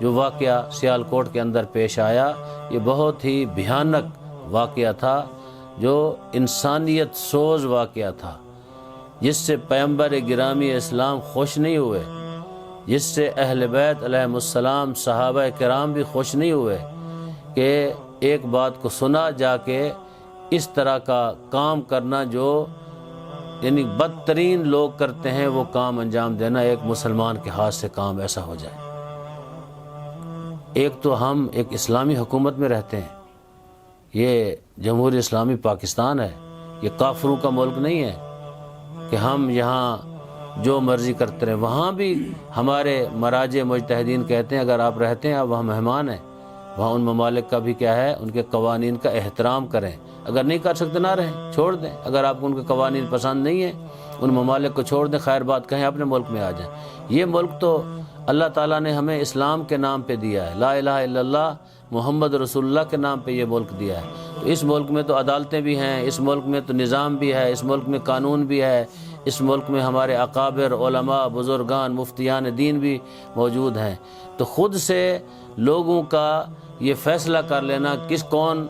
جو واقعہ سیالکوٹ کے اندر پیش آیا یہ بہت ہی بھیانک واقعہ تھا، جو انسانیت سوز واقعہ تھا، جس سے پیغمبر گرامی اسلام خوش نہیں ہوئے، جس سے اہل بیت علیہم السلام صحابہ کرام بھی خوش نہیں ہوئے کہ ایک بات کو سنا جا کے اس طرح کا کام کرنا جو یعنی بدترین لوگ کرتے ہیں وہ کام انجام دینا، ایک مسلمان کے ہاتھ سے کام ایسا ہو جائے۔ ایک تو ہم ایک اسلامی حکومت میں رہتے ہیں، یہ جمہوری اسلامی پاکستان ہے، یہ کافروں کا ملک نہیں ہے کہ ہم یہاں جو مرضی کرتے رہیں۔ وہاں بھی ہمارے مراجع مجتہدین کہتے ہیں اگر آپ رہتے ہیں، آپ وہاں مہمان ہیں، وہاں ان ممالک کا بھی کیا ہے، ان کے قوانین کا احترام کریں، اگر نہیں کر سکتے نہ رہیں، چھوڑ دیں، اگر آپ کو ان کے قوانین پسند نہیں ہیں ان ممالک کو چھوڑ دیں، خیر بات کہیں اپنے ملک میں آ جائیں۔ یہ ملک تو اللہ تعالیٰ نے ہمیں اسلام کے نام پہ دیا ہے، لا الہ الا اللہ محمد رسول اللہ کے نام پہ یہ ملک دیا ہے، تو اس ملک میں تو عدالتیں بھی ہیں، اس ملک میں تو نظام بھی ہے، اس ملک میں قانون بھی ہے، اس ملک میں ہمارے اکابر علماء بزرگان مفتیان دین بھی موجود ہیں۔ تو خود سے لوگوں کا یہ فیصلہ کر لینا کس کون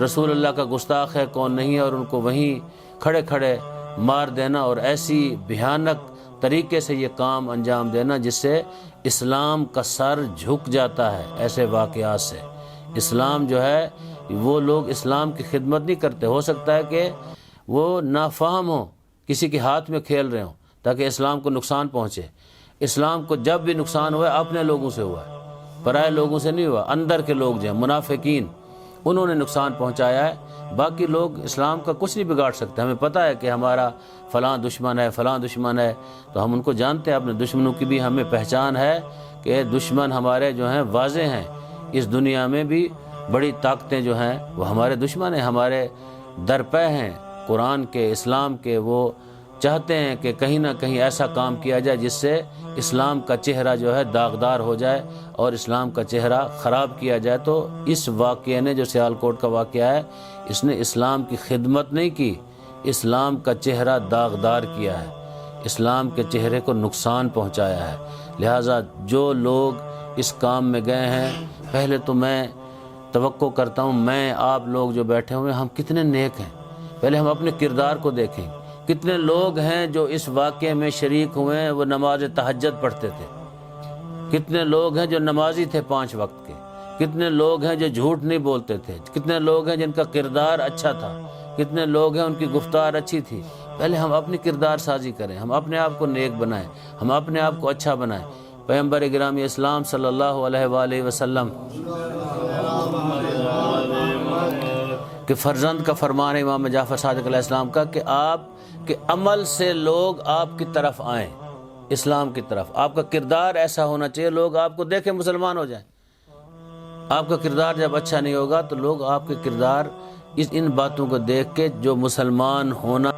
رسول اللہ کا گستاخ ہے کون نہیں ہے، اور ان کو وہیں کھڑے کھڑے مار دینا اور ایسی بھیانک طریقے سے یہ کام انجام دینا جس سے اسلام کا سر جھک جاتا ہے۔ ایسے واقعات سے اسلام جو ہے، وہ لوگ اسلام کی خدمت نہیں کرتے، ہو سکتا ہے کہ وہ نافہم ہوں، کسی کے ہاتھ میں کھیل رہے ہوں تاکہ اسلام کو نقصان پہنچے۔ اسلام کو جب بھی نقصان ہوا ہے اپنے لوگوں سے ہوا ہے، پرائے لوگوں سے نہیں ہوا۔ اندر کے لوگ جو ہیں منافقین، انہوں نے نقصان پہنچایا ہے، باقی لوگ اسلام کا کچھ نہیں بگاڑ سکتے۔ ہمیں پتہ ہے کہ ہمارا فلاں دشمن ہے، فلاں دشمن ہے، تو ہم ان کو جانتے ہیں، اپنے دشمنوں کی بھی ہمیں پہچان ہے کہ دشمن ہمارے جو ہیں واضح ہیں۔ اس دنیا میں بھی بڑی طاقتیں جو ہیں وہ ہمارے دشمن ہیں، ہمارے درپے ہیں قرآن کے، اسلام کے۔ وہ چاہتے ہیں کہ کہیں نہ کہیں ایسا کام کیا جائے جس سے اسلام کا چہرہ جو ہے داغدار ہو جائے اور اسلام کا چہرہ خراب کیا جائے۔ تو اس واقعے نے، جو سیالکوٹ کا واقعہ ہے، اس نے اسلام کی خدمت نہیں کی، اسلام کا چہرہ داغدار کیا ہے، اسلام کے چہرے کو نقصان پہنچایا ہے۔ لہٰذا جو لوگ اس کام میں گئے ہیں، پہلے تو میں توقع کرتا ہوں میں آپ لوگ جو بیٹھے ہوئے ہم کتنے نیک ہیں، پہلے ہم اپنے کردار کو دیکھیں۔ کتنے لوگ ہیں جو اس واقعے میں شریک ہوئے ہیں، وہ نماز تہجد پڑھتے تھے، کتنے لوگ ہیں جو نمازی تھے 5 وقت کے، کتنے لوگ ہیں جو جھوٹ نہیں بولتے تھے، کتنے لوگ ہیں جن کا کردار اچھا تھا، کتنے لوگ ہیں ان کی گفتار اچھی تھی۔ پہلے ہم اپنی کردار سازی کریں، ہم اپنے آپ کو نیک بنائیں، ہم اپنے آپ کو اچھا بنائیں۔ پیغمبر گرامی اسلام صلی اللہ علیہ وآلہ وسلم کہ فرزند کا فرمان ہے امام جعفر صادق علیہ السلام کا کہ آپ کے عمل سے لوگ آپ کی طرف آئیں، اسلام کی طرف۔ آپ کا کردار ایسا ہونا چاہیے لوگ آپ کو دیکھیں مسلمان ہو جائیں۔ آپ کا کردار جب اچھا نہیں ہوگا تو لوگ آپ کے کردار ان باتوں کو دیکھ کے جو مسلمان ہونا